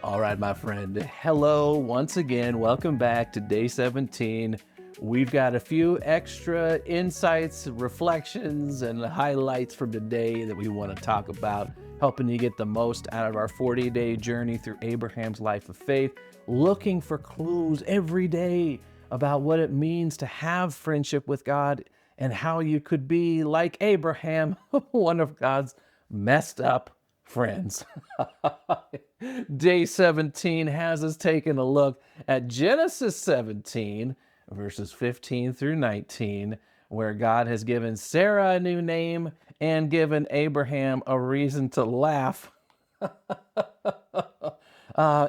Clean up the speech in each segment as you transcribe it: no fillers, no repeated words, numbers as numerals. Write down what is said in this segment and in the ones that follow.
All right, my friend. Hello once again. Welcome back to day 17. We've got a few extra insights, reflections, and highlights from today that we want to talk about, helping you get the most out of our 40-day journey through Abraham's life of faith, looking for clues every day about what it means to have friendship with God and how you could be like Abraham, one of God's messed up friends. Day 17 has us taking a look at Genesis 17, verses 15 through 19, where God has given Sarah a new name and given Abraham a reason to laugh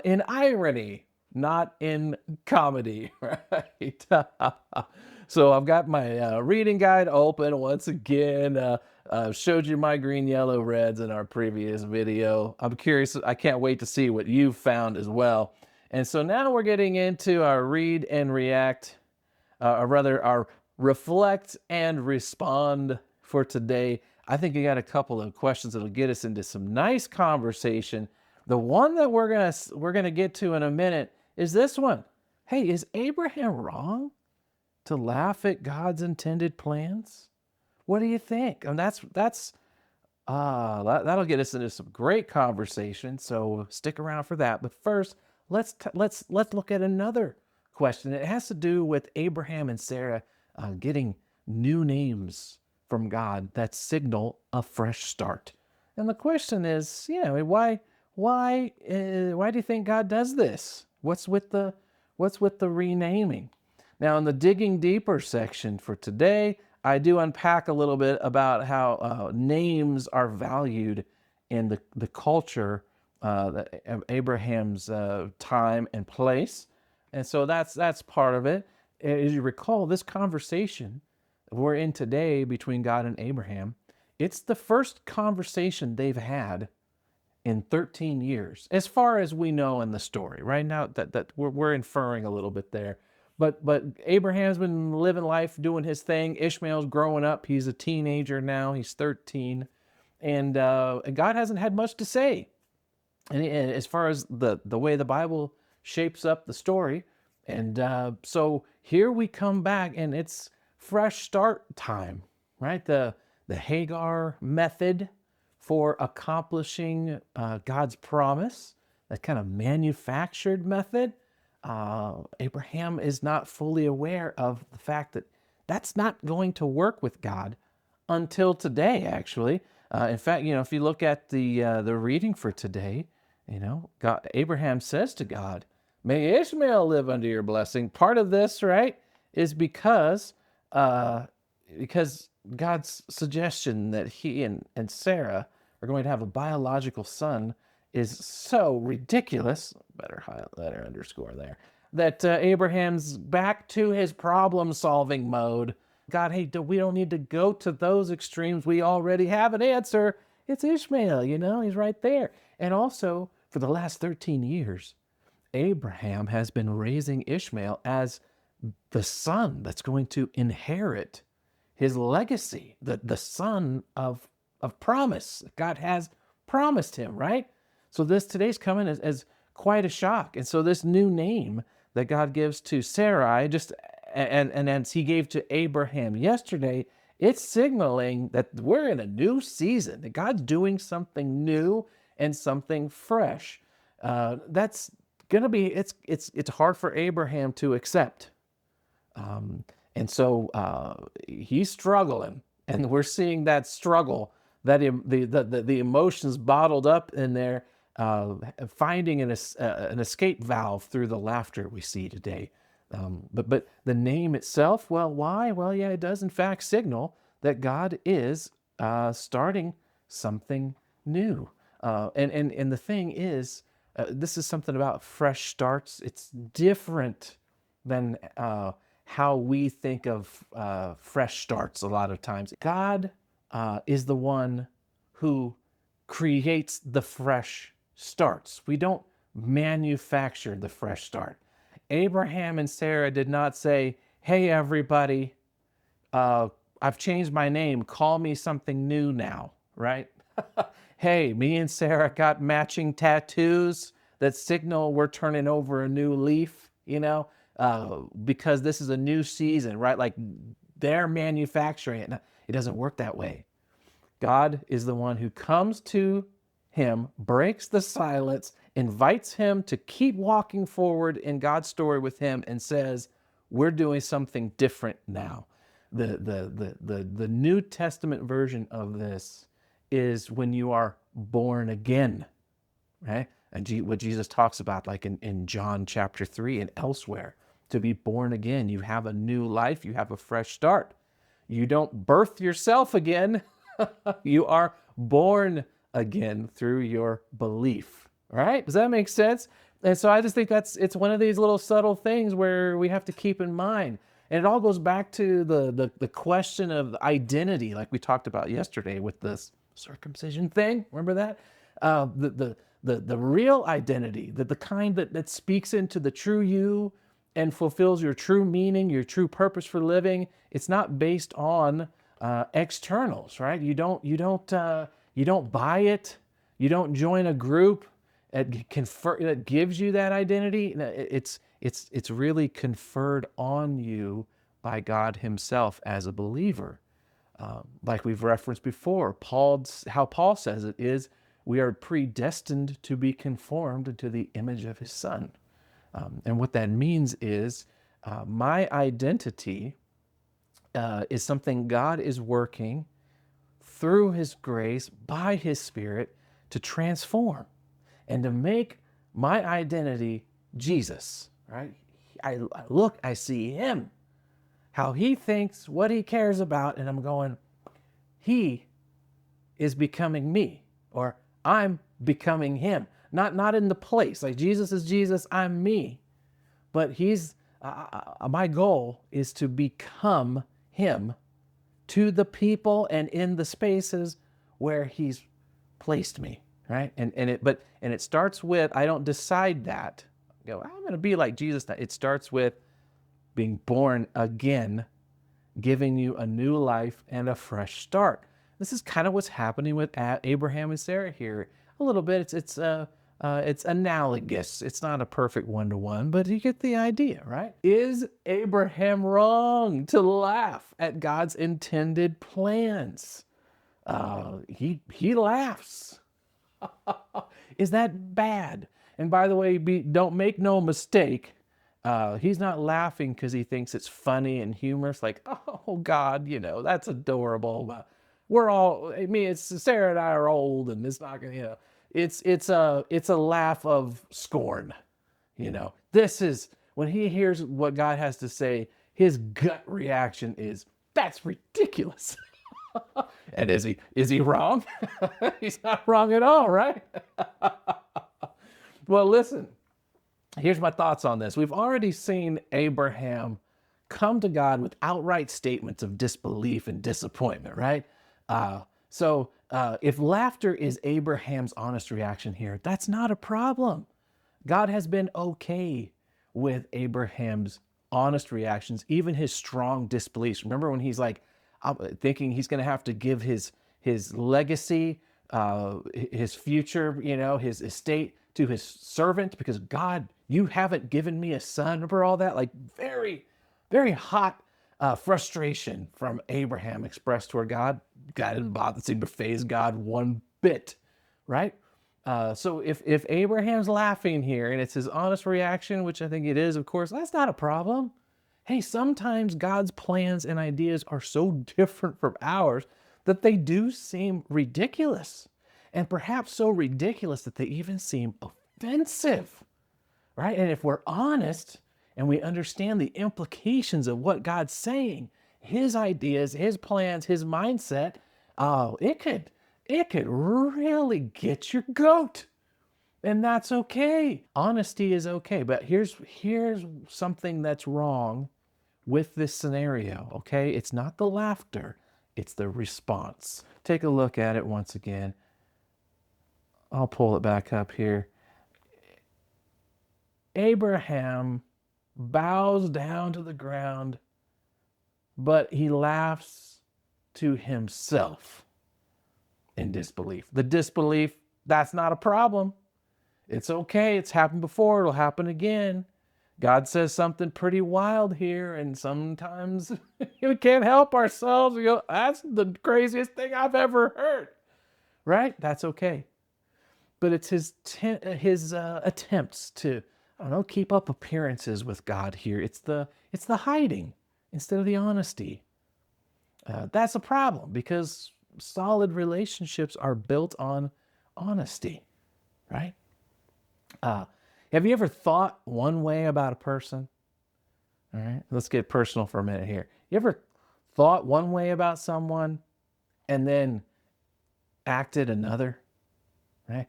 in irony, not in comedy, right? So I've got my reading guide open once again. Showed you my green, yellow, reds in our previous video. I'm curious. I can't wait to see what you've found as well. And so now we're getting into our read and react, or rather, our reflect and respond for today. I think you got a couple of questions that'll get us into some nice conversation. The one that we're gonna get to in a minute is this one. Hey, is Abraham wrong to laugh at God's intended plans? What do you think? And that'll get us into some great conversation. So stick around for that. But first, let's look at another question. It has to do with Abraham and Sarah getting new names from God that signal a fresh start. And the question is, why do you think God does this? What's with the renaming? Now, in the digging deeper section for today, I do unpack a little bit about how names are valued in the culture of Abraham's time and place. And so that's part of it. As you recall, this conversation we're in today between God and Abraham, it's the first conversation they've had in 13 years, as far as we know in the story. Right now, that we're inferring a little bit there. But Abraham's been living life, doing his thing. Ishmael's growing up. He's a teenager now. He's 13. And God hasn't had much to say. And as far as the way the Bible shapes up the story. And so here we come back, and it's fresh start time, right? The Hagar method for accomplishing God's promise, that kind of manufactured method. Abraham is not fully aware of the fact that that's not going to work with God until today, actually. In fact, if you look at the reading for today, Abraham says to God, "May Ishmael live under your blessing." Part of this, right, is because God's suggestion that he and Sarah are going to have a biological son is so ridiculous. Better highlight, letter underscore there. That Abraham's back to his problem solving mode. God, hey, we don't need to go to those extremes. We already have an answer. It's Ishmael, he's right there. And also, for the last 13 years, Abraham has been raising Ishmael as the son that's going to inherit his legacy, the son of promise. God has promised him, right? So today's coming as quite a shock. And so this new name that God gives to Sarai, and as he gave to Abraham yesterday, it's signaling that we're in a new season, that God's doing something new and something fresh. That's gonna be it's hard for Abraham to accept. And so he's struggling, and we're seeing that struggle, the emotions bottled up in there, finding an escape valve through the laughter we see today. But the name itself, well, why? Well, yeah, it does in fact signal that God is starting something new. And the thing is, this is something about fresh starts. It's different than how we think of fresh starts a lot of times. God is the one who creates the fresh starts. We don't manufacture the fresh start. Abraham and Sarah did not say, "Hey, everybody, I've changed my name. Call me something new now," right? Hey, me and Sarah got matching tattoos. that signal we're turning over a new leaf, because this is a new season, right? Like they're manufacturing it. No, it doesn't work that way. God is the one who comes to him, breaks the silence, invites him to keep walking forward in God's story with him, and says, we're doing something different now. The New Testament version of this is when you are born again, right? And what Jesus talks about, like in John chapter 3 and elsewhere, to be born again, you have a new life, you have a fresh start. You don't birth yourself again. You are born again through your belief, right? Does that make sense? And so I just think it's one of these little subtle things where we have to keep in mind. And it all goes back to the question of identity, like we talked about yesterday with this circumcision thing. Remember that? The real identity, the kind that speaks into the true you and fulfills your true meaning, your true purpose for living. It's not based on externals, right? You don't buy it. You don't join a group that gives you that identity. It's really conferred on you by God Himself as a believer. Like we've referenced before, how Paul says it is, we are predestined to be conformed to the image of His Son. And what that means is my identity is something God is working through His grace, by His Spirit, to transform and to make my identity Jesus, right? I see Him, how He thinks, what He cares about, and I'm going, He is becoming me, or I'm becoming Him. Not in the place, like Jesus is Jesus, I'm me. But my goal is to become Him to the people and in the spaces where He's placed me, right? And it starts with, I don't decide that. I'm going to be like Jesus. It starts with being born again, giving you a new life and a fresh start. This is kind of what's happening with Abraham and Sarah here. A little bit. It's analogous. It's not a perfect one-to-one, but you get the idea, right? Is Abraham wrong to laugh at God's intended plans? He laughs. Is that bad? And by the way, don't make no mistake. He's not laughing because he thinks it's funny and humorous. Like, oh God, that's adorable. It's Sarah and I are old, and it's not gonna, it's a laugh of scorn. This is when he hears what God has to say, his gut reaction is, that's ridiculous. And is he wrong? He's not wrong at all, right? Well, listen, here's my thoughts on this. We've already seen Abraham come to God with outright statements of disbelief and disappointment, right? So if laughter is Abraham's honest reaction here, that's not a problem. God has been okay with Abraham's honest reactions, even his strong disbeliefs. Remember when he's like thinking he's going to have to give his legacy, his future, his estate to his servant because God, you haven't given me a son. Remember all that? Like very, very hot frustration from Abraham expressed toward God. God didn't bother to phase God one bit, right? So if Abraham's laughing here and it's his honest reaction, which I think it is, of course, that's not a problem. Hey, sometimes God's plans and ideas are so different from ours that they do seem ridiculous, and perhaps so ridiculous that they even seem offensive, right? And if we're honest and we understand the implications of what God's saying, His ideas, His plans, His mindset, it could really get your goat. And that's okay. Honesty is okay. But here's something that's wrong with this scenario, okay? It's not the laughter, it's the response. Take a look at it once again. I'll pull it back up here. Abraham bows down to the ground, but he laughs to himself in disbelief. The disbelief, that's not a problem. It's okay. It's happened before. It'll happen again. God says something pretty wild here, and sometimes we can't help ourselves. We go, that's the craziest thing I've ever heard. Right? That's okay. But it's his attempts to, I don't know, keep up appearances with God here. It's the hiding instead of the honesty. That's a problem because solid relationships are built on honesty, right? Uh, have you ever thought one way about a person? All right, let's get personal for a minute here. You ever thought one way about someone and then acted another? Right?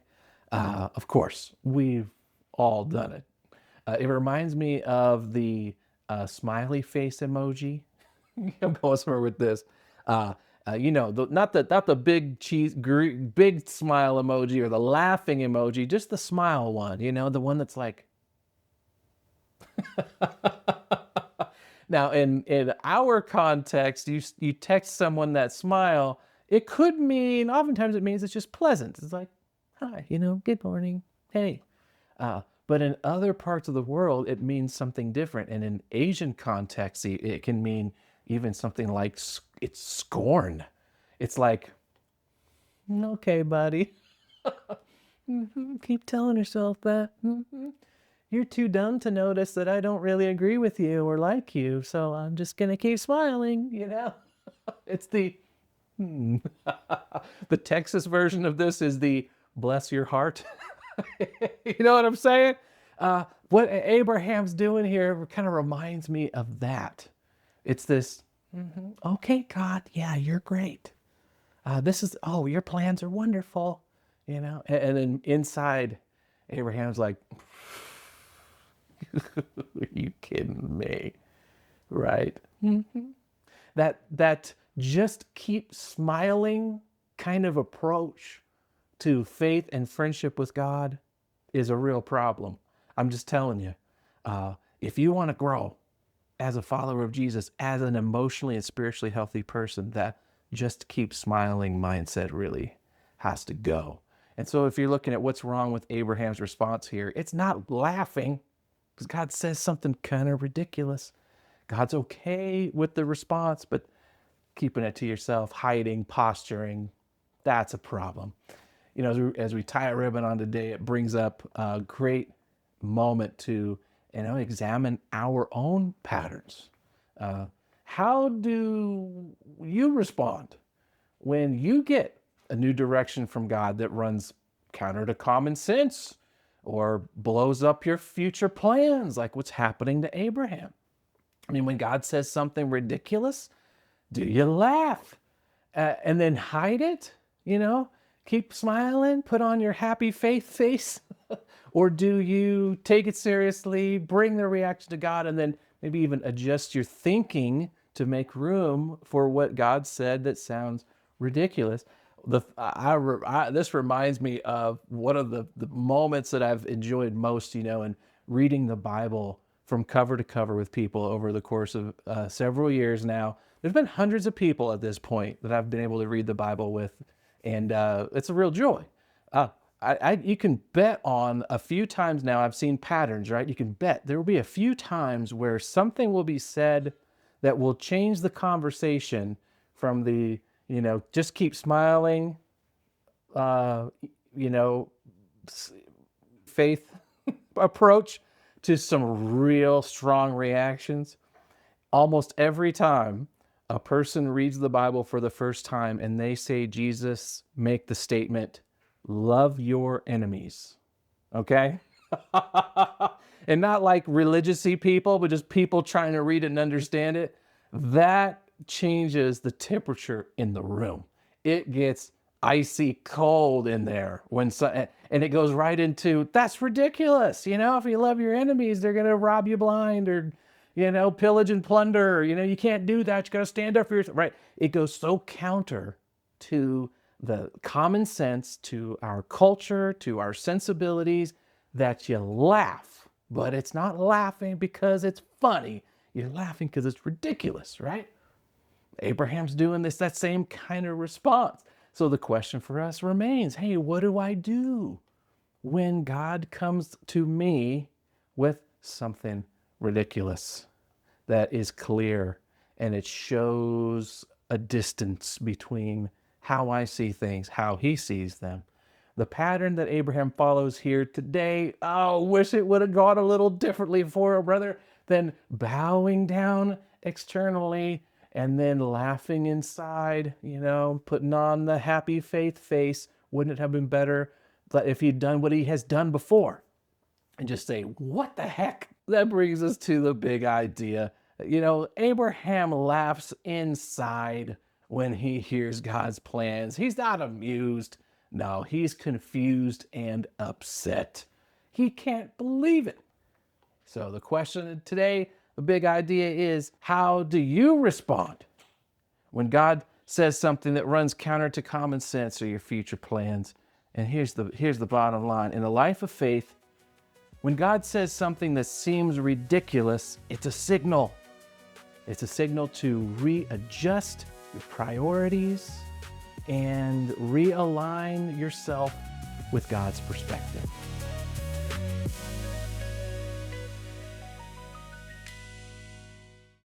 Of course, we've all done it. It reminds me of the smiley face emoji. I'm going somewhere with this. Uh, not the big big smile emoji or the laughing emoji, just the smile one. The one that's like. Now, in our context, you text someone that smile. It could mean, oftentimes it means it's just pleasant. It's like, hi, good morning, hey. But in other parts of the world, it means something different. And in Asian context, it can mean even something like it's scorn. It's like, okay, buddy. Keep telling yourself that. You're too dumb to notice that I don't really agree with you or like you, so I'm just gonna keep smiling. It's the the Texas version of this is the bless your heart. You know what I'm saying? What Abraham's doing here kind of reminds me of that. It's this, okay, God, yeah, you're great. Your plans are wonderful, and then inside, Abraham's like, are you kidding me? Right? That just keep smiling kind of approach to faith and friendship with God is a real problem. I'm just telling you, if you want to grow as a follower of Jesus, as an emotionally and spiritually healthy person, that just keep smiling mindset really has to go. And so if you're looking at what's wrong with Abraham's response here, it's not laughing because God says something kind of ridiculous. God's okay with the response, but keeping it to yourself, hiding, posturing, that's a problem. As we tie a ribbon on today, it brings up a great moment to, examine our own patterns. How do you respond when you get a new direction from God that runs counter to common sense or blows up your future plans, like what's happening to Abraham? I mean, when God says something ridiculous, do you laugh and then hide it? Keep smiling, put on your happy faith face? Or do you take it seriously, bring the reaction to God, and then maybe even adjust your thinking to make room for what God said that sounds ridiculous? This reminds me of one of the moments that I've enjoyed most, in reading the Bible from cover to cover with people over the course of several years now. There's been hundreds of people at this point that I've been able to read the Bible with, and it's a real joy. You can bet on a few times now. I've seen patterns, right? You can bet there will be a few times where something will be said that will change the conversation from the, just keep smiling, uh, you know, faith approach to some real strong reactions. Almost every time a person reads the Bible for the first time and they say Jesus, make the statement, love your enemies. Okay? And not like religious-y people, but just people trying to read it and understand it. That changes the temperature in the room. It gets icy cold in there and it goes right into, that's ridiculous. If you love your enemies, they're going to rob you blind or, pillage and plunder. You can't do that. You got to stand up for yourself. Right. It goes so counter to the common sense, to our culture, to our sensibilities, that you laugh. But it's not laughing because it's funny. You're laughing because it's ridiculous, right? Abraham's doing that same kind of response. So the question for us remains, hey, what do I do when God comes to me with something ridiculous that is clear and it shows a distance between how I see things, how he sees them. The pattern that Abraham follows here today, oh, wish it would have gone a little differently for a brother than bowing down externally and then laughing inside, putting on the happy faith face. Wouldn't it have been better if he'd done what he has done before and just say, what the heck? That brings us to the big idea. Abraham laughs inside when he hears God's plans. He's not amused. No, he's confused and upset. He can't believe it. So the question today, the big idea is, how do you respond when God says something that runs counter to common sense or your future plans? And here's the bottom line. In the life of faith, when God says something that seems ridiculous, it's a signal. It's a signal to readjust your priorities and realign yourself with God's perspective.